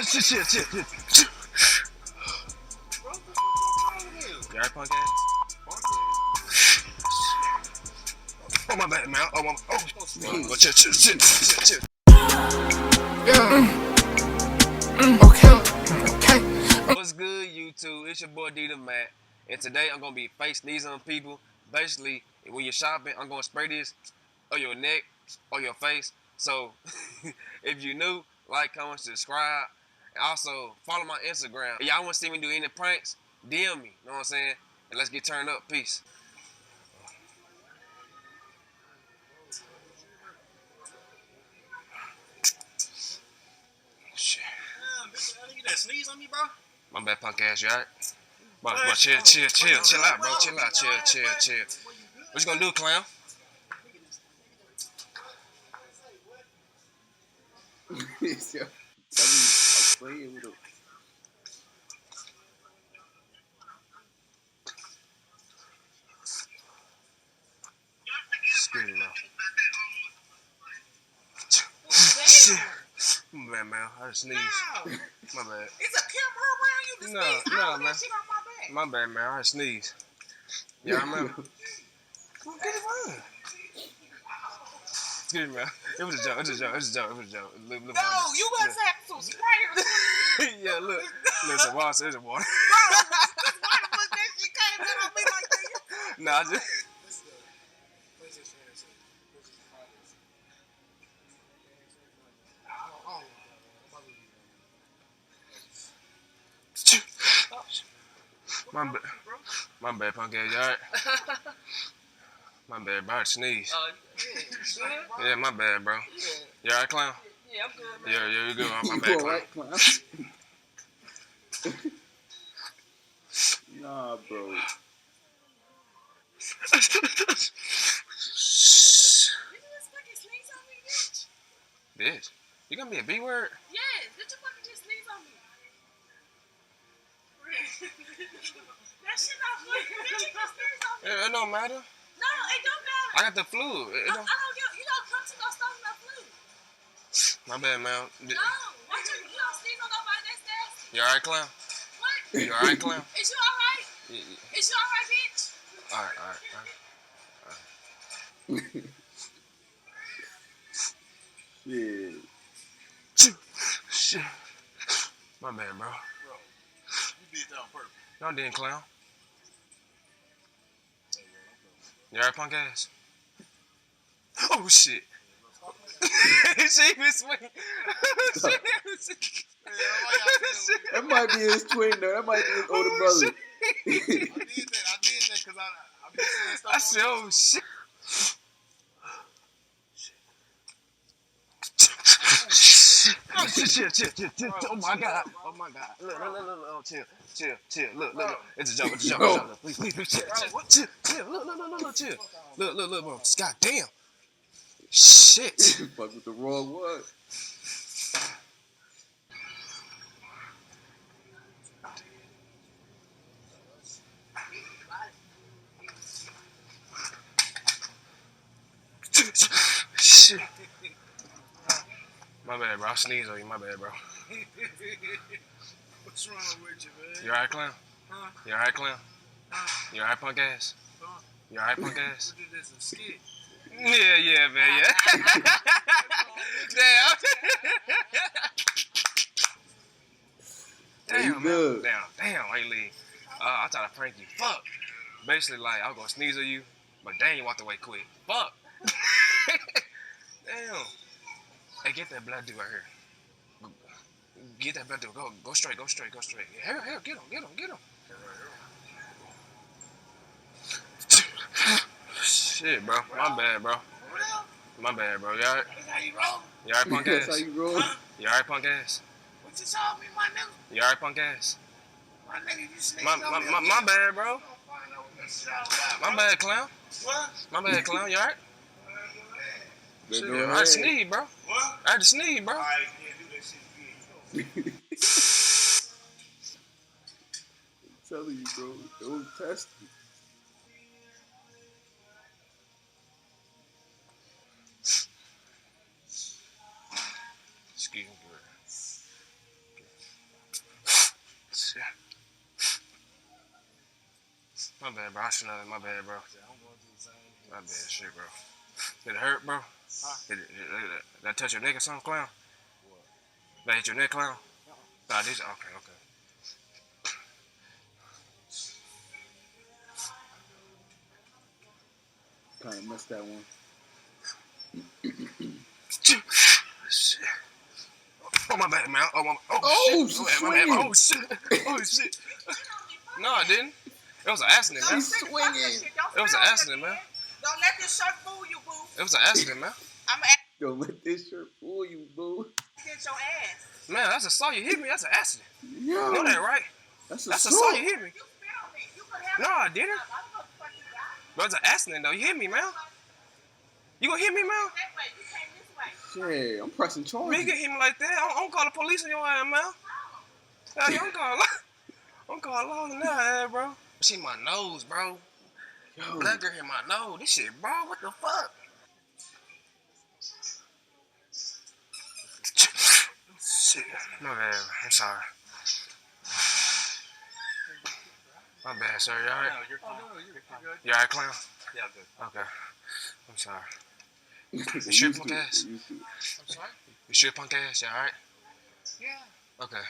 Chill. You alright, punk ass? Oh, my bad, man. Oh, chill. Okay. What's good, YouTube? It's your boy D the Matt, and today I'm gonna be face sneezing on people. Basically, when you're shopping, I'm gonna spray this on your neck or your face. So, if you're new, like, comment, subscribe, and also follow my Instagram. If y'all wanna see me do any pranks, DM me. Know what I'm saying? And let's get turned up. Peace. Shit. You that sneeze on me, bro? My bad, punk ass. You alright? But chill out, bro. Chill out. What you gonna do, clown? Excuse me, man. Shit. My bad, man. I just sneezed. My bad. It's a camera around you to sneeze. No, man. That shit on my back. My bad, man. I just sneezed. Yeah, I remember. Get it wrong. Excuse me, man. It was a joke. Look, No, you better have some sprayers. yeah, look. Listen, water. It's a water. Bro, why the fuck that shit came in on me like that? Nah, I just... My bad, punk ass. You alright? My bad, bro. I sneeze. Yeah, my bad, bro. You alright, clown? Yeah, I'm good, man. Yeah, you good. My bad, clown. Nah, bro. You just fucking sneeze on me, bitch? Bitch, you gonna be a B word? Yes, did you fucking just sneeze on me? That shit not funny. Did you just sneeze on me? It don't matter. No, it don't matter. I got the flu. I don't get, you don't come to no stuff no flu. My bad, man. No, you don't sneeze on nobody that's nasty. You alright, clown? What? You alright, clown? Is you alright? Yeah. Is you alright, bitch? Alright. Shit. My bad, bro. Bro, you did that on purpose. No, I didn't, clown. You alright, punk ass? Oh, shit. She been swinging. That might be his twin, though. That might be his older brother. I did that because I've been saying stuff. I said, oh, shit. Oh, chill. Oh my god. Look. Oh, chill. Look. It's a joke. Please, chill. Look, chill. Look, bro. God damn. Shit. Fuck with the wrong one. Shit. My bad, bro. I sneezed on you. My bad, bro. What's wrong with you, man? You alright, clown? Huh? You alright, clown? You alright, punk ass? Huh? You alright, punk ass? We did this in skit. Yeah, man, yeah. Damn, man. Damn, Haley. I tried to prank you. Fuck. Basically, like, I was gonna sneeze on you, but dang, you walked away quick. Fuck. Damn. Hey, get that blood dude right here. Get that blood dude. Go straight. Here, get him. Shit, bro. My bad, bro. You alright? That's how you roll? You alright, punk That's how ass? you roll. You alright, punk ass? What you saw me, my nigga? You alright, punk ass? My nigga, you sneeze My on me. bad, bro. My bad, clown. What? My bad, clown. You alright? They Shit, go I ahead. sneeze, bro. What? I had to sneeze, bro. Alright, can't do that shit again. I'm telling you, bro. Don't test me. Excuse me, Shit. My bad, bro. I shouldn't have. My bad, bro. My bad, shit, bro. Did it hurt, bro? Did I touch your neck or something, clown? Did I hit your neck, clown? Nah, this. Okay, okay. Kind of missed that one. Shit. Oh, my bad, man. Oh, Oh, shit. My bad. Oh, shit. Oh, shit. No, I didn't. It was an accident, man. He's swinging. It was an accident, man. Don't let this shirt fool you, boo. It was an accident, man. I'm Don't let this shirt fool you, boo. get your ass. Man, that's a saw you hit me. That's an accident. Yo, You know that, right? that's That's a saw. saw you hit me. You spit on me. You could have No, I didn't. I don't know what the fuck you got. But it's an accident, though. You hit me, man. You gonna hit me, man? That way. You came this way. Shit, I'm pressing Man, charges. you can hit me like that. I'm gonna call the police on your ass, man. Hell yeah, I'm calling law on that ass, bro. See my nose, bro. Yo, Black girl hit my nose. This shit, bro. What the fuck? Shit. My bad. I'm sorry. My bad, sir. You alright? No, you're fine. You're good. You alright, clown? Yeah, good. Okay. I'm sorry. you shoot punk ass. I'm sorry? You sure, punk ass? You alright? Yeah. Okay.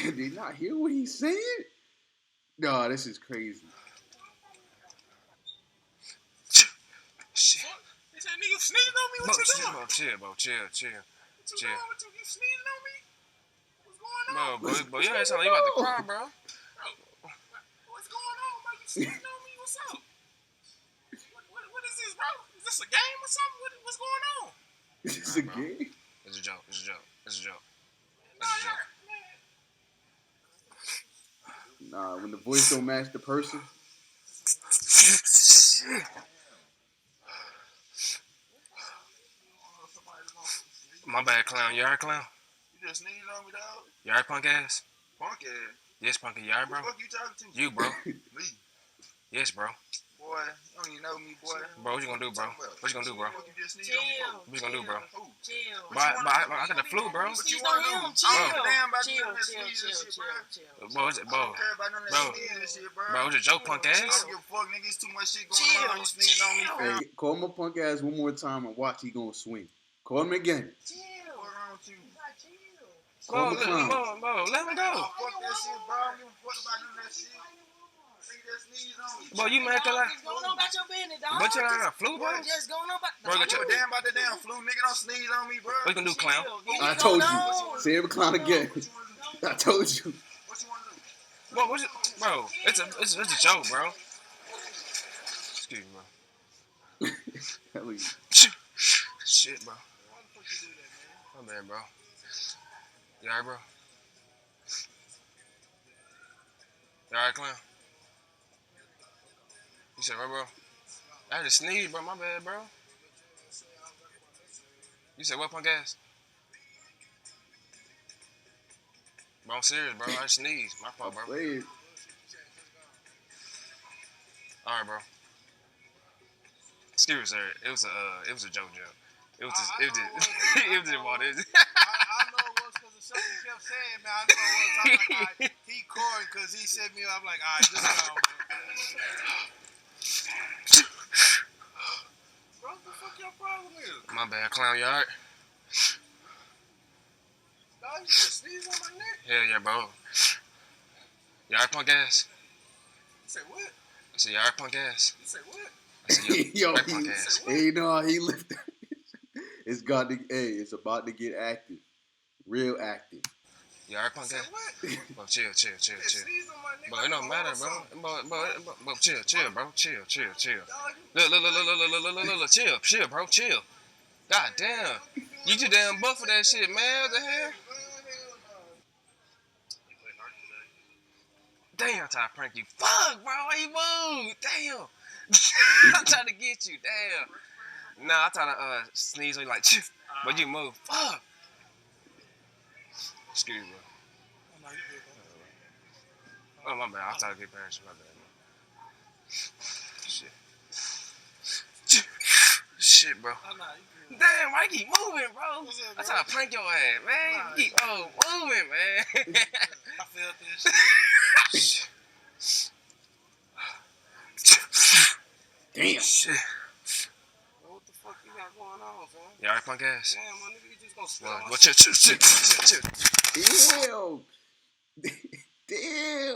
Did you not hear what he's saying? No, this is crazy. Shit. He said, nigga, sneezing on me? What you doing? Chill, bro. Chill. What you chill. doing? You sneezing on me? What's going on? Bro, you ain't sound like you about to cry, bro. What's going on, bro? You sneezing on me? What's up? What is this, bro? Is this a game or something? What's going on? Is this a Bro. game? It's a joke. No, Nah, when the voice don't match the person. My bad, clown. You alright, clown? You just sneezed on me, dog? You alright, punk ass? Punk ass. Yes, punky. You alright, bro? What the fuck you talking to? You, bro. Me. Yes, bro. Boy, you don't even know me, boy. Bro, what you gonna do, bro? What you gonna do, bro? What you just sneezed on me for? What you gonna do, bro? Who? Chill. But I got the flu, bro. What you Sneeze on wanna do? him. I don't give a damn about Chill. none of that sneezing shit, bro. Bro, I don't care about none of Bro. that sneezing shit, bro. Bro, it's a joke, punk I ass. don't give a fuck, nigga. It's too much shit going on. You sneezing on me, fam. Hey, call my punk ass one more time and watch he gonna swing. Call him again. Chill. What's wrong with you? Call him a clown. Bro, let him go. Fuck that shit, bro. I don't give a fuck about none of that shit. Nigga just sneeze on me. Bro, you mad cause I... Just going on about your business, dog. But you got a flu, bro? Just going on about... Bro, I get don't your... give a damn about the damn flu. Nigga don't sneeze on me, bro. What you gonna do, clown? I told you. No. Say him clown again. What you wanna do? I told you. What you wanna do? Bro, bro, it's a joke, bro. Excuse me, bro. Hell yeah. Shit, bro. Why the fuck you do that, man? My bad, bro. You alright, bro? You alright, clown? You said what, bro? I had to sneeze, bro. My bad, bro. You said what, punk ass? Bro, I'm serious, bro. I just sneezed. My fault, bro. Play it. Alright, bro. Excuse me, sir. It was a joke. It was just I know it was just what it is. I know it was because of something he kept saying, man. I know it was. I'm like, all right, he calling because he set me up. I'm like, all right, just go, man. Bro, what the fuck your problem is? My bad, clown. You alright? Dog, you just sneeze on my neck? Hell yeah, bro. You alright, punk ass? You say what? I said, you alright, punk ass? You say what? I said, Yo, alright, punk ass. hey, no, he lifted. It's got to. Hey, it's about to get active, real active. You alright, punk Say ass? what? Bro, chill. You just sneeze on my neck. Bro, it don't matter, bro. Bro, chill, bro. Chill. Dog, Look, chill, bro, chill. God damn. You too damn buff for that shit, man. What the hell? Damn, I'm trying to prank you. Fuck, bro, why you move? Damn. I'm trying to get you, damn. Nah, I'm trying to sneeze on you like, but you move. Fuck. Excuse me, bro. Oh, my bad. I'll try to get parents. My bad, man. Shit. shit, bro. Oh, nah, you good. Damn, why you keep moving, bro? What's up, I'm bro? trying to prank your ass, man. Nah, You keep moving, man. I felt that shit. Damn. Shit. Bro, what the fuck you got going on, fam? You alright, punk ass? Damn, my nigga, you just gonna spell Well, my well, shit. chill. Damn. Damn.